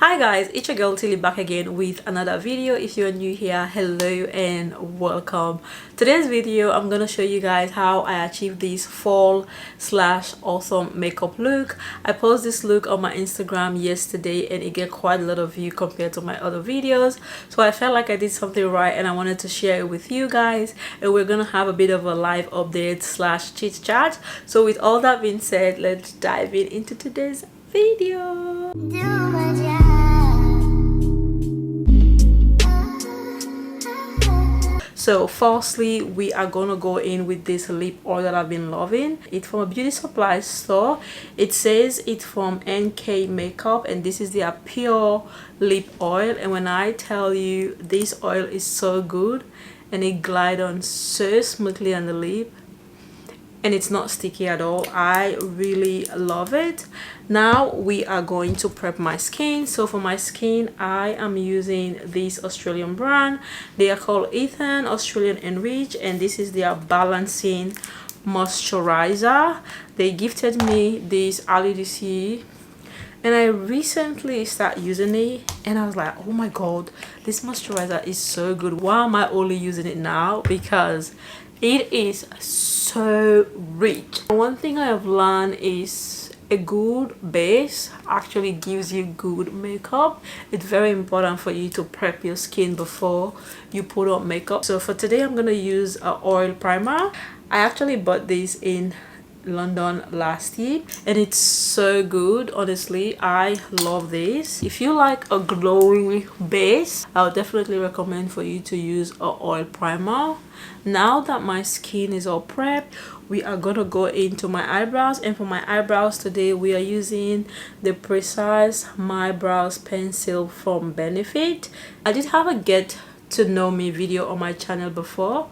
Hi guys, it's your girl Tilly back again with another video. If you're new here, hello and welcome. Today's video I'm gonna show you guys how I achieved this fall slash awesome makeup look. I posted this look on my Instagram yesterday and it get quite a lot of views compared to my other videos, so I felt like I did something right and I wanted to share it with you guys, and we're gonna have a bit of a live update slash chit chat. So with all that being said, let's dive into today's video. So firstly, we are gonna go in with this lip oil that I've been loving. It's from a beauty supply store. It says it's from NK Makeup and this is their pure lip oil, and when I tell you this oil is so good and it glides on so smoothly on the lip and it's not sticky at all. I really love it. Now we are going to prep my skin. So for my skin, I am using this Australian brand. They are called Ethan Australian Enrich, and this is their balancing moisturizer. They gifted me this early this year and I recently started using it and I was like, oh my god, this moisturizer is so good. Why am I only using it now? Because it is so rich. One thing I have learned is a good base actually gives you good makeup. It's very important for you to prep your skin before you put on makeup. So for today I'm gonna use an oil primer. I actually bought this in London last year and it's so good. Honestly, I love this. If you like a glowy base, I would definitely recommend for you to use an oil primer. Now that my skin is all prepped, we are gonna go into my eyebrows, and for my eyebrows today we are using the Precise My Brows pencil from Benefit. I did have a get to know me video on my channel before,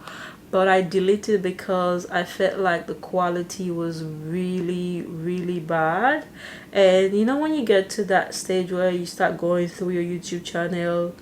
but I deleted because I felt like the quality was really bad. And you know when you get to that stage where you start going through your YouTube channel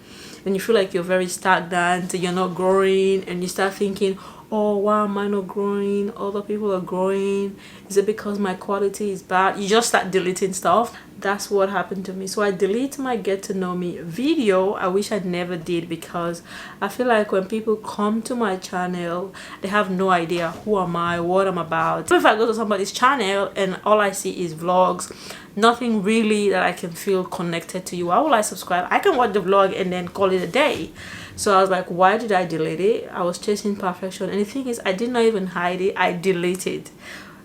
and you feel like you're very stagnant, you're not growing, and you start thinking, oh, why am I not growing? Other people are growing. Is it because my quality is bad? You just start deleting stuff. That's what happened to me. So I deleted my get to know me video. I wish I never did, because I feel like when people come to my channel, they have no idea who am I, what I'm about. So if I go to somebody's channel and all I see is vlogs, nothing really that I can feel connected to you, why will I subscribe? I can watch the vlog and then call it a day. So I was like, why did I delete it? I was chasing perfection, and the thing is, I did not even hide it. I deleted.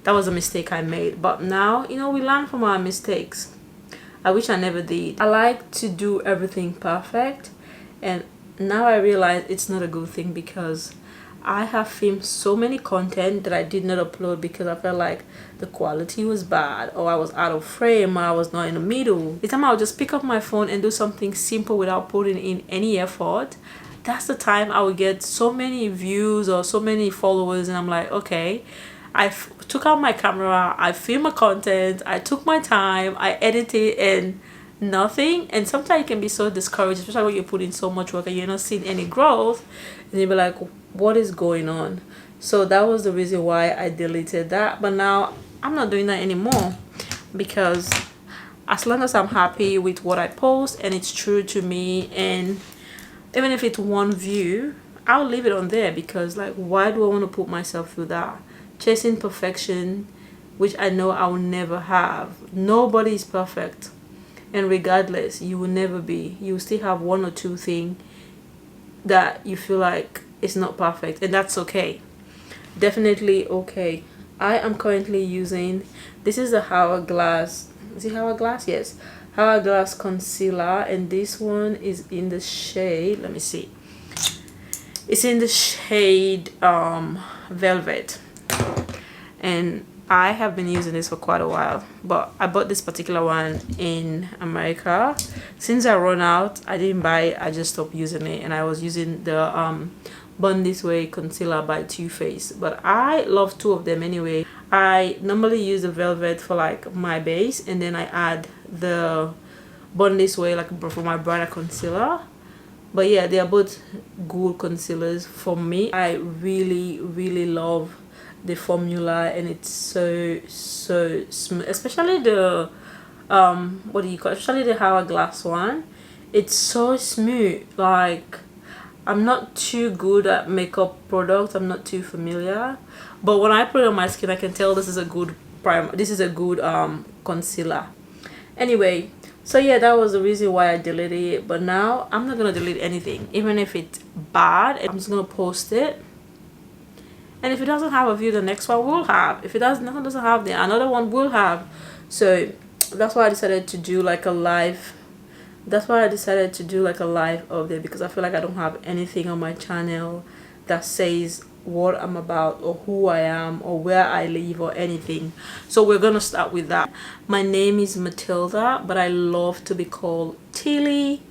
That was a mistake I made. But now, you know, we learn from our mistakes. I wish I never did. I like to do everything perfect, and now I realize it's not a good thing, because I have filmed so many content that I did not upload because I felt like the quality was bad, or I was out of frame, or I was not in the middle. The time I'll just pick up my phone and do something simple without putting in any effort, that's the time I would get so many views or so many followers, and I'm like, okay, I took out my camera, I filmed my content, I took my time, I edited, and nothing. And sometimes it can be so discouraged, especially when you put in so much work and you're not seeing any growth, and you'll be like, what is going on? So that was the reason why I deleted that. But now I'm not doing that anymore, because as long as I'm happy with what I post and it's true to me, and even if it's one view, I'll leave it on there, because like, why do I want to put myself through that? Chasing perfection, which I know I will never have. Nobody is perfect, and regardless, you will never be. You will still have one or two things that you feel like it's not perfect, and that's okay. Definitely okay. I am currently using, this is the Hourglass, is it Hourglass? Yes, Hourglass concealer, and this one is in the shade, let me see, it's in the shade Velvet, and I have been using this for quite a while, but I bought this particular one in America. Since I run out, I didn't buy it, I just stopped using it, and I was using the Born This Way concealer by Too Faced, but I love two of them anyway. I normally use the Velvet for like my base, and then I add the Born This Way like for my brighter concealer. But yeah, they are both good concealers for me. I really love the formula, and it's so smooth, especially the what do you call it? Especially the hourglass one. It's so smooth. Like, I'm not too good at makeup products. I'm not too familiar, but when I put it on my skin, I can tell this is a good prime. This is a good concealer. Anyway, so yeah, that was the reason why I deleted it. But now I'm not gonna delete anything, even if it's bad. I'm just gonna post it. And if it doesn't have a view, the next one will have. If it doesn't have, then another one will have. So that's why I decided to do like a live. That's why I decided to do like a live update, because I feel like I don't have anything on my channel that says what I'm about or who I am or where I live or anything. So we're gonna start with that. My name is Matilda, but I love to be called Tilly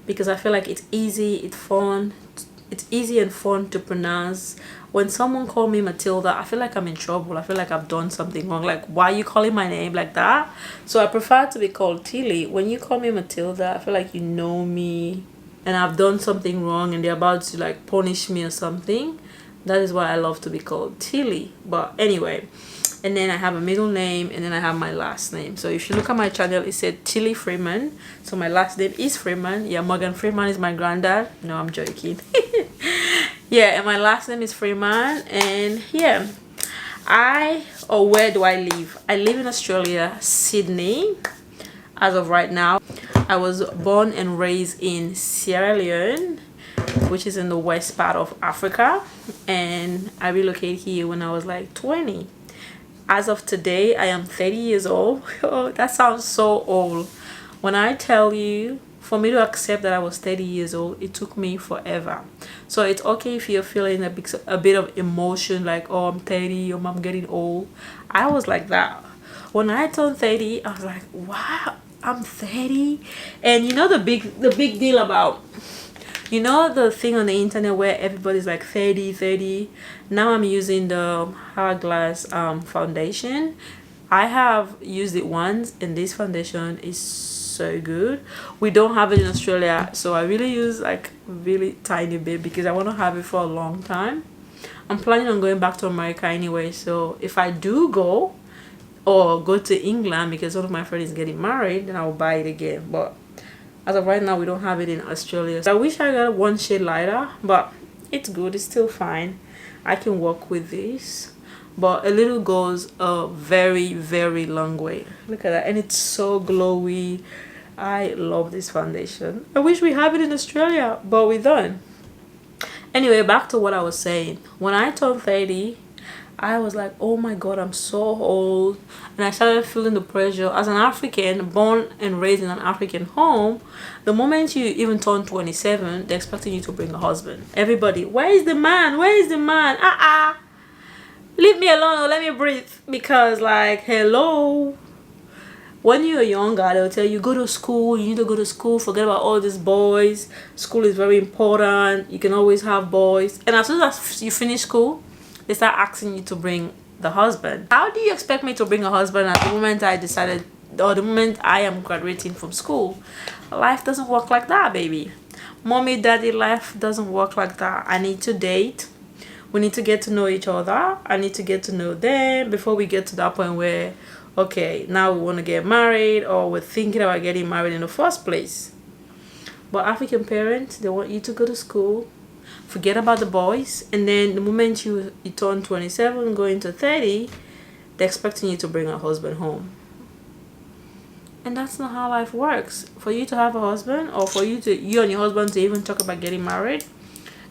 because I feel like it's easy, it's easy and fun to pronounce. When someone call me Matilda, I feel like I'm in trouble. I feel like I've done something wrong. Like, why are you calling my name like that? So I prefer to be called Tilly. When you call me Matilda, I feel like you know me and I've done something wrong and they're about to like punish me or something. That is why I love to be called Tilly. But anyway, and then I have a middle name and then I have my last name. So if you look at my channel, it said Tilly Freeman. So my last name is Freeman. Yeah, Morgan Freeman is my granddad. No, I'm joking. Yeah, and my last name is Freeman. And yeah, where do I live? I live in Australia, Sydney, as of right now. I was born and raised in Sierra Leone, which is in the west part of Africa, and I relocated here when I was like 20. As of today, I am 30 years old. Oh, that sounds so old. When I tell you, for me to accept that I was 30 years old, it took me forever. So it's okay if you're feeling a bit of emotion, like, oh, I'm 30, or I'm getting old. I was like that. When I turned 30, I was like, wow, I'm 30. And you know the big deal about, you know the thing on the internet where everybody's like 30. Now I'm using the Hourglass foundation. I have used it once and this foundation is so good. We don't have it in Australia, so I really use like really tiny bit because I want to have it for a long time. I'm planning on going back to America anyway, so if I do go or go to England because one of my friends is getting married, then I'll buy it again. But as of right now, we don't have it in Australia. So I wish I got one shade lighter, but it's good. It's still fine. I can work with this. But a little goes a very, very long way. Look at that. And it's so glowy. I love this foundation. I wish we have it in Australia, but we don't. Anyway, back to what I was saying. When I turned 30, I was like, oh my god, I'm so old. And I started feeling the pressure. As an African, born and raised in an African home, the moment you even turn 27, they're expecting you to bring a husband. Everybody, where is the man? Where is the man? Leave me alone or let me breathe. Because like, hello, when you're younger, they'll tell you go to school, you need to go to school, forget about all these boys, school is very important, you can always have boys. And as soon as you finish school, they start asking you to bring the husband. How do you expect me to bring a husband at the moment I decided, or the moment I am graduating from school? Life doesn't work like that, baby. Mommy, daddy, life doesn't work like that. I need to date. We need to get to know each other. I need to get to know them before we get to that point where, okay, now we want to get married or we're thinking about getting married in the first place. But African parents, they want you to go to school, forget about the boys, and then the moment you turn 27, going to 30, they're expecting you to bring a husband home. And that's not how life works. For you to have a husband, or for you and your husband to even talk about getting married,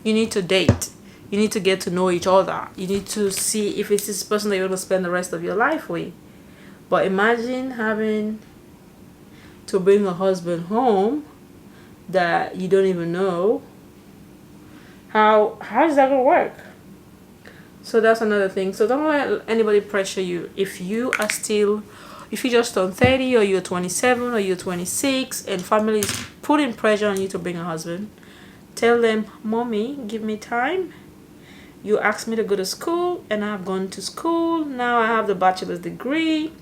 you need to date. You need to get to know each other. You need to see if it's this person that you're going to spend the rest of your life with. But imagine having to bring a husband home that you don't even know. How is that going to work? So that's another thing. So don't let anybody pressure you. If you just turned 30 or you're 27 or you're 26 and family is putting pressure on you to bring a husband, tell them, mommy, give me time. You asked me to go to school and I've gone to school. Now I have the bachelor's degree.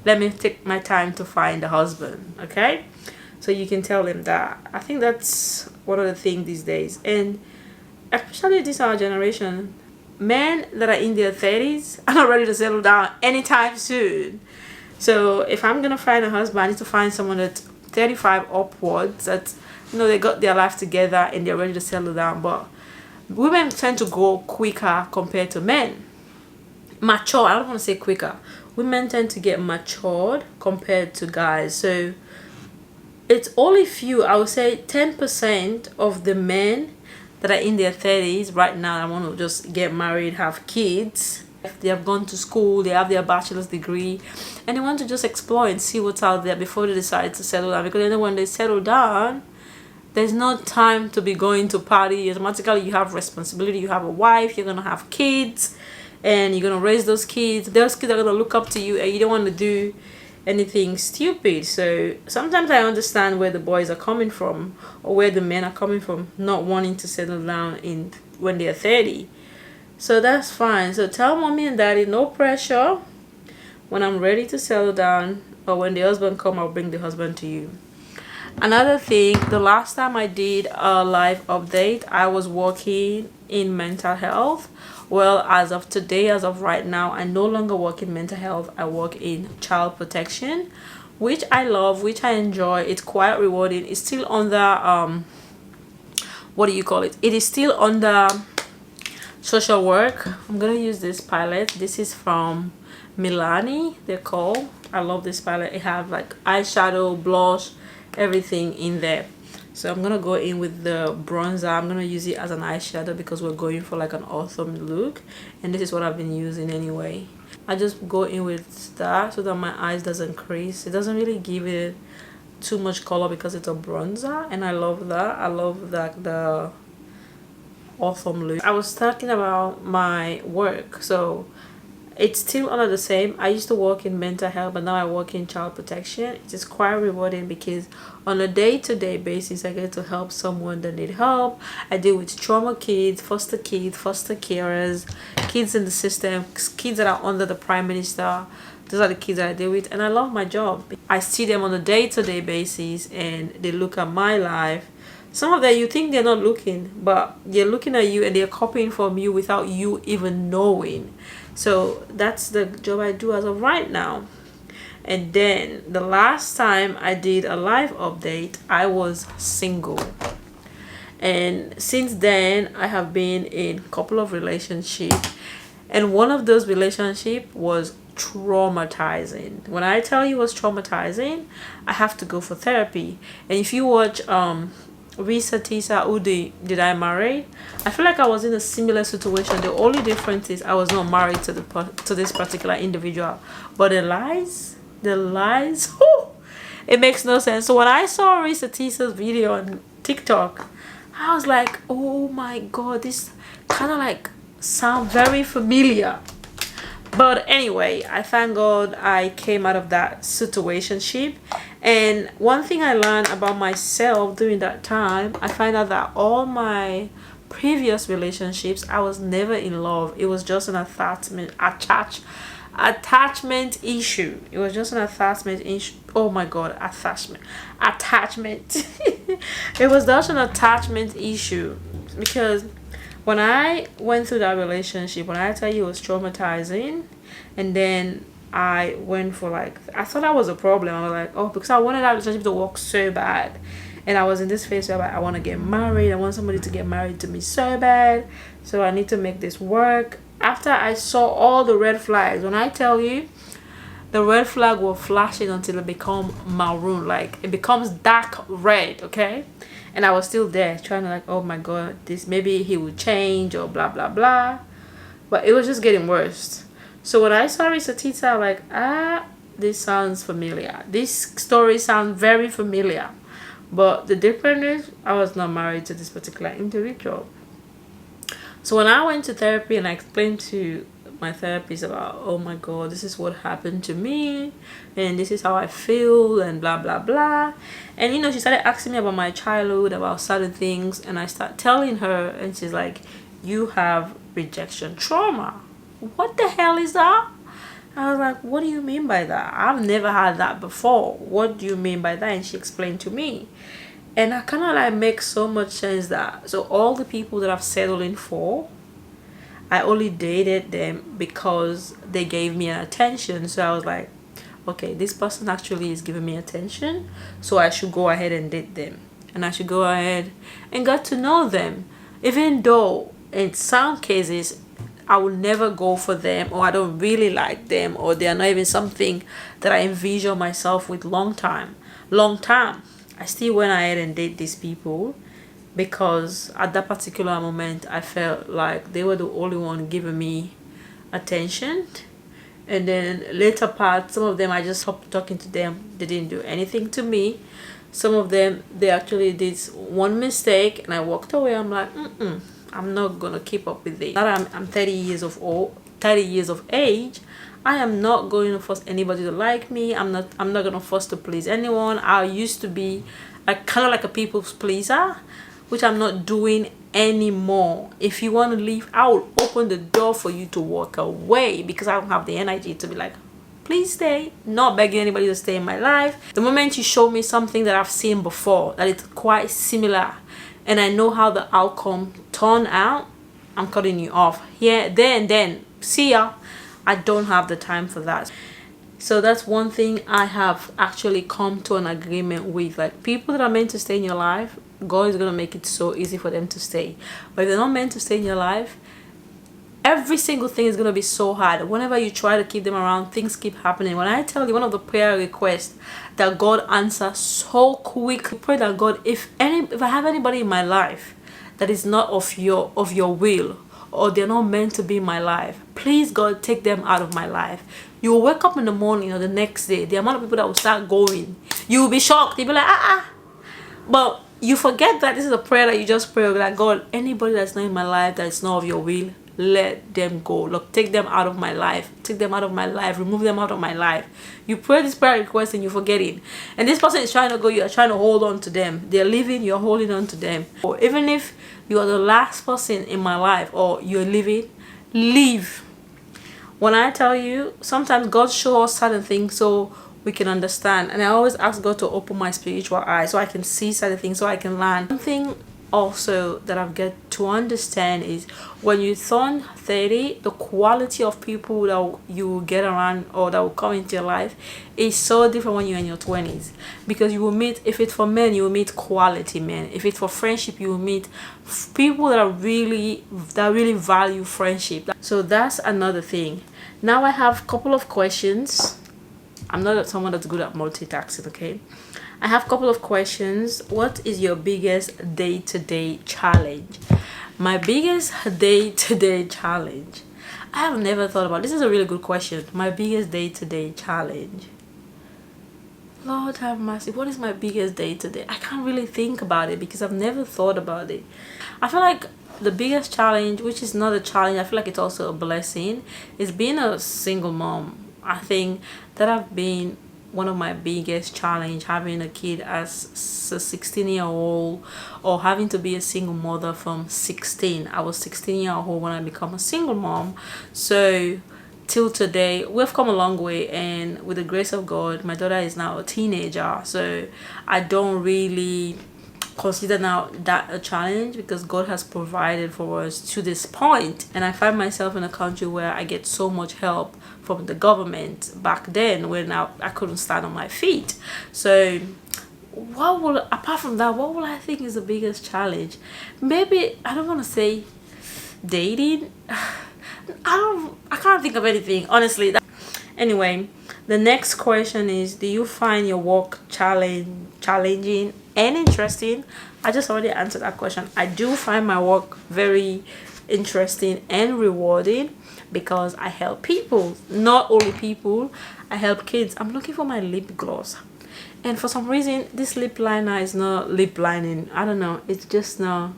Let me take my time to find a husband. Okay? So you can tell them that. I think that's one of the things these days. And especially this our generation, men that are in their 30s are not ready to settle down anytime soon. So if I'm gonna find a husband, I need to find someone that's 35 upwards, that they got their life together and they're ready to settle down. But women tend to grow quicker compared to men. Mature, I don't want to say quicker. Women tend to get matured compared to guys. So it's only few, I would say 10% of the men that are in their 30s right now, I want to just get married, have kids. They have gone to school, they have their bachelor's degree, and they want to just explore and see what's out there before they decide to settle down. Because then when they settle down, there's no time to be going to party. Automatically you have responsibility, you have a wife, you're gonna have kids, and you're gonna raise those kids. Those kids are gonna look up to you, and you don't want to do anything stupid. So sometimes I understand where the boys are coming from, or where the men are coming from, not wanting to settle down in when they're 30. So that's fine. So tell mommy and daddy, no pressure. When I'm ready to settle down, or when the husband come, I'll bring the husband to you. Another thing, the last time I did a live update, I was working in mental health. Well, as of today, as of right now, I no longer work in mental health. I work in child protection, which I love, which I enjoy. It's quite rewarding. It's still under what do you call it? It is still under social work. I'm gonna use this palette. This is from Milani, they're called. I love this palette. It have like eyeshadow, blush, everything in there. So I'm gonna go in with the bronzer. I'm gonna use it as an eyeshadow because we're going for like an autumn look, and this is what I've been using anyway. I just go in with that so that my eyes doesn't crease. It doesn't really give it too much color because it's a bronzer, and I love that. I love that the autumn look. I was talking about my work, so it's still under the same. I used to work in mental health, but now I work in child protection. It is quite rewarding because on a day-to-day basis, I get to help someone that need help. I deal with trauma kids, foster carers, kids in the system, kids that are under the prime minister. Those are the kids that I deal with, and I love my job. I see them on a day-to-day basis, and they look at my life. Some of them, you think they're not looking, but they're looking at you and they're copying from you without you even knowing. So that's the job I do as of right now. And then the last time I did a live update, I was single. And since then, I have been in a couple of relationships. And one of those relationships was traumatizing. When I tell you it was traumatizing, I have to go for therapy. And if you watch Risa Tisa Udi, Did I Marry? I feel like I was in a similar situation. The only difference is I was not married to this particular individual. But the lies, whew, it makes no sense. So when I saw Risa Tisa's video on TikTok, I was like, oh my god, this kind of like sound very familiar. But anyway, I thank God I came out of that situationship. And one thing I learned about myself during that time, I find out that all my previous relationships, I was never in love. It was just an attachment issue. It was just an attachment issue. Oh my god, attachment. It was just an attachment issue, because when I went through that relationship, when I tell you it was traumatizing, and then I went for like, I thought that was a problem. I was like, oh, because I wanted that relationship to work so bad. And I was in this phase where like, I want to get married. I want somebody to get married to me so bad. So I need to make this work. After I saw all the red flags, when I tell you, the red flag will flashing until it become maroon, like it becomes dark red, okay? And I was still there trying to like, oh my god, this maybe he will change or blah blah blah. But it was just getting worse. So when I saw Risa Tita, like, this sounds familiar. This story sounds very familiar. But the difference is I was not married to this particular individual. So when I went to therapy and I explained to my therapist about, oh my god, this is what happened to me, and this is how I feel, and blah blah blah, and you know, she started asking me about my childhood, about certain things, and I start telling her, and she's like, you have rejection trauma. What the hell is that? I was like, what do you mean by that? I've never had that before. What do you mean by that? And she explained to me, and I kind of like make so much sense that, so all the people that I've settled in for, I only dated them because they gave me an attention. So I was like, okay, this person actually is giving me attention, so I should go ahead and date them, and I should go ahead and get to know them, even though in some cases I will never go for them, or I don't really like them, or they are not even something that I envision myself with long time. I still went ahead and date these people because at that particular moment I felt like they were the only one giving me attention. And then later part, some of them I just stopped talking to them. They didn't do anything to me. Some of them, they actually did one mistake and I walked away. I'm like, I'm not gonna keep up with it. Now that I'm 30 years of old, 30 years of age, I am not going to force anybody to like me. I'm not gonna force to please anyone. I used to be a kind of like a people's pleaser, which I'm not doing anymore. If you want to leave, I will open the door for you to walk away, because I don't have the energy to be like, please stay. Not begging anybody to stay in my life. The moment you show me something that I've seen before, that it's quite similar, and I know how the outcome turned out, I'm cutting you off. Yeah, then see ya. I don't have the time for that. So that's one thing I have actually come to an agreement with. Like, people that are meant to stay in your life, God is going to make it so easy for them to stay. But if they're not meant to stay in your life, every single thing is going to be so hard. Whenever you try to keep them around, things keep happening. When I tell you, one of the prayer requests that God answers so quick, pray that God, if I have anybody in my life that is not of your will, or they're not meant to be in my life, please God, take them out of my life. You will wake up in the morning or the next day, the amount of people that will start going, you will be shocked. You'll be like, but you forget that this is a prayer that you just pray, like, God, anybody that's not in my life, that is not of your will, let them go. Look, take them out of my life. Take them out of my life. Remove them out of my life. You pray this prayer request and you forget it. And this person is trying to go, you are trying to hold on to them. They're leaving, you're holding on to them. Or even if you are the last person in my life, or you're leaving, leave. When I tell you, sometimes God shows us certain things so we can understand. And I always ask God to open my spiritual eyes so I can see certain things, so I can learn. One thing also that I've got to understand is, when you turn 30, the quality of people that you will get around or that will come into your life is so different when you're in your 20s, because you will meet, if it's for men, you will meet quality men. If it's for friendship, you will meet people that really value friendship. So that's another thing. Now I have a couple of questions. I'm not someone that's good at multitasking, okay? I have a couple of questions. What is your biggest day-to-day challenge? My biggest day-to-day challenge, I have never thought about. This is a really good question. My biggest day-to-day challenge. Lord have mercy. What is my biggest day-to-day? I can't really think about it because I've never thought about it. I feel like the biggest challenge, which is not a challenge, I feel like it's also a blessing, is being a single mom. I think that I've been one of my biggest challenge, having a kid as a 16-year-old, or having to be a single mother from 16. I was 16-year-old when I became a single mom. So till today, we've come a long way, and with the grace of God, my daughter is now a teenager. So I don't really consider now that a challenge, because God has provided for us to this point. And I find myself in a country where I get so much help from the government. Back then, when I couldn't stand on my feet. So apart from that, what will I think is the biggest challenge? Maybe, I don't want to say dating. I can't think of anything, honestly. Anyway, the next question is, do you find your work challenging and interesting? I just already answered that question. I do find my work very interesting and rewarding, because I help people. Not only people, I help kids. I'm looking for my lip gloss, and for some reason this lip liner is not lip lining. I don't know, it's just not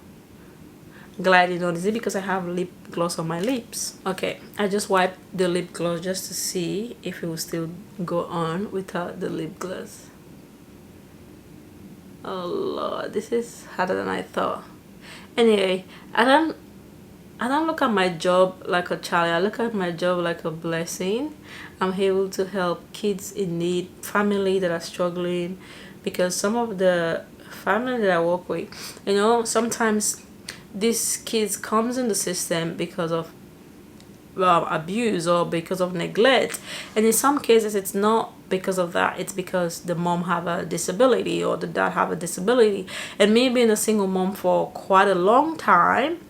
gliding on. Is it because I have lip gloss on my lips? Okay, I just wiped the lip gloss just to see if it will still go on without the lip gloss. Oh Lord, this is harder than I thought. Anyway, I don't look at my job like a challenge. I look at my job like a blessing. I'm able to help kids in need, family that are struggling, because some of the family that I work with, you know, sometimes these kids comes in the system because of abuse or because of neglect, and in some cases it's not because of that. It's because the mom have a disability or the dad have a disability. And me being a single mom for quite a long time,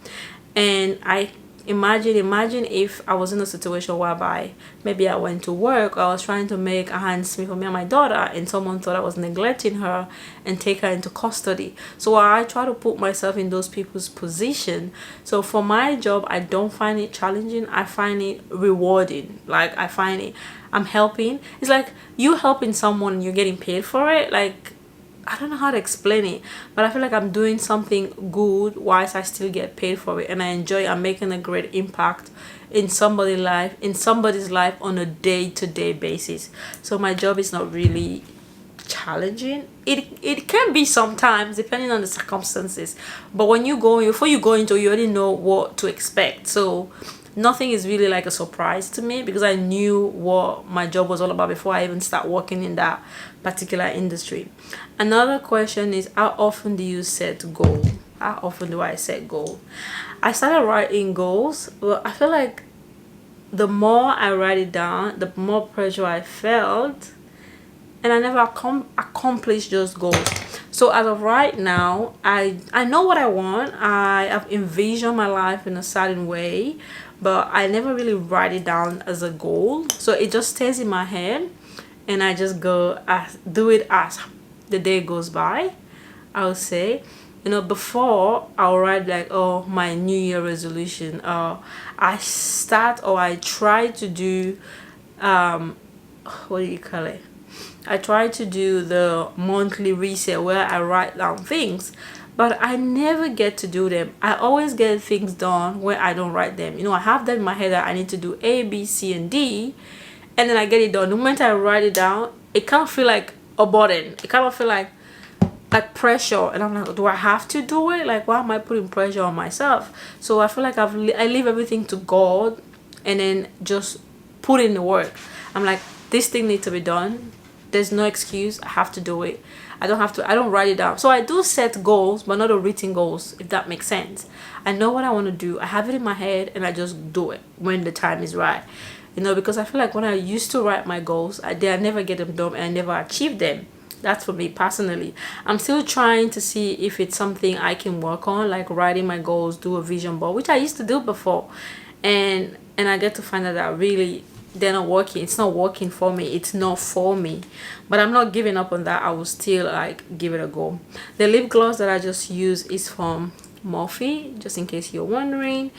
and I imagine if I was in a situation whereby maybe I went to work, or I was trying to make a hands meet for me and my daughter, and someone thought I was neglecting her and take her into custody. So I try to put myself in those people's position. So for my job, I don't find it challenging, I find it rewarding. Like, I find it, I'm helping. It's like you helping someone and you're getting paid for it. Like, I don't know how to explain it, but I feel like I'm doing something good whilst I still get paid for it, and I enjoy. I'm making a great impact in somebody's life on a day-to-day basis. So my job is not really challenging. It can be sometimes depending on the circumstances, but before you go into it, you already know what to expect. So nothing is really like a surprise to me, because I knew what my job was all about before I even start working in that particular industry. Another question is, how often do you set goal? How often do I set goal? I started writing goals, but I feel like the more I write it down, the more pressure I felt, and I never accomplished those goals. So as of right now, I know what I want. I have envisioned my life in a certain way, but I never really write it down as a goal. So it just stays in my head, and I just do it as the day goes by. I would say, before I'll write like, oh, my New Year resolution. I try to do what do you call it? I try to do the monthly reset where I write down things, but I never get to do them. I always get things done where I don't write them. I have them in my head that I need to do A, B, C, and D, and then I get it done. The moment I write it down, it can't feel like a burden. It kind of feel like pressure, and I'm like, do I have to do it? Like, why am I putting pressure on myself? So I feel like I leave everything to God, and then just put in the work. I'm like, this thing needs to be done. There's no excuse. I have to do it. I don't write it down. So I do set goals, but not a written goals, if that makes sense. I know what I want to do. I have it in my head, and I just do it when the time is right. Because I feel like when I used to write my goals, I never get them done, and I never achieve them. That's for me personally. I'm still trying to see if it's something I can work on, like writing my goals, do a vision board, which I used to do before, and I get to find out that really they're not working. It's not working for me. It's not for me. But I'm not giving up on that. I will still like give it a go. The lip gloss that I just used is from Morphe, just in case you're wondering.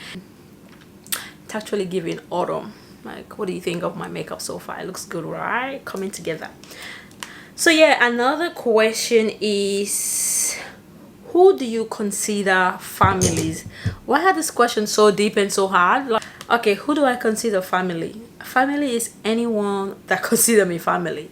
It's actually giving autumn. Like, what do you think of my makeup so far? It looks good, right? Coming together. So yeah, another question is, who do you consider families? Why are this question so deep and so hard? Like, okay, who do I consider family? Family is anyone that consider me family,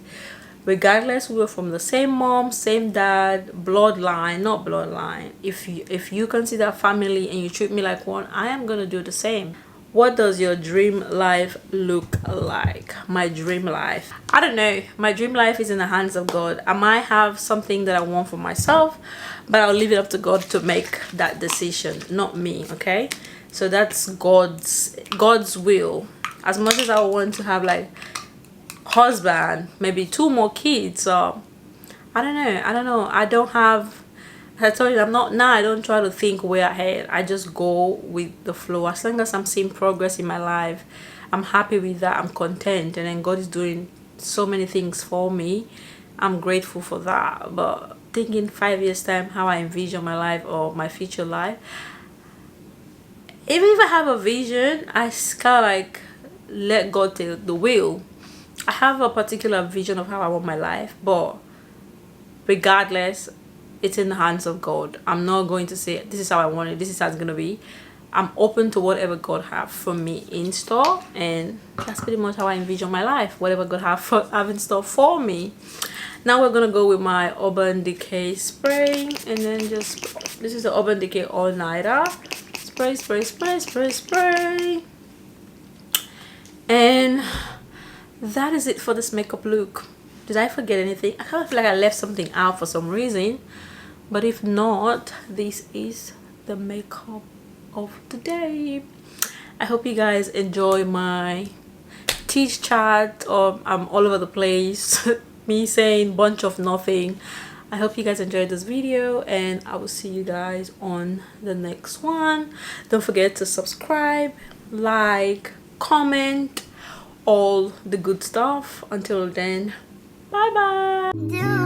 regardless we're from the same mom, same dad, bloodline, not bloodline. If you consider family and you treat me like one, I am gonna do the same. What does your dream life look like? My dream life, I don't know. My dream life is in the hands of God. I might have something that I want for myself, but I'll leave it up to God to make that decision, not me. Okay, so that's God's will. As much as I want to have like husband, maybe 2 more kids, or I don't know. I don't have, as I told you, I don't try to think way ahead. I just go with the flow. As long as I'm seeing progress in my life, I'm happy with that. I'm content, and then God is doing so many things for me. I'm grateful for that. But thinking 5 years time, how I envision my life or my future life, even if I have a vision, I kind of like let God take the wheel. I have a particular vision of how I want my life, but regardless, it's in the hands of God. I'm not going to say this is how I want it, this is how it's gonna be. I'm open to whatever God have for me in store, and that's pretty much how I envision my life. Whatever God have in store for me. Now we're gonna go with my Urban Decay spray, and then this is the Urban Decay All Nighter. Spray, spray, spray, spray, spray. And that is it for this makeup look. Did I forget anything? I kind of feel like I left something out for some reason, but if not, this is the makeup of the day. I hope you guys enjoy my chit chat, or I'm all over the place. Me saying bunch of nothing. I hope you guys enjoyed this video, and I will see you guys on the next one. Don't forget to subscribe, like, comment, all the good stuff. Until then, bye bye.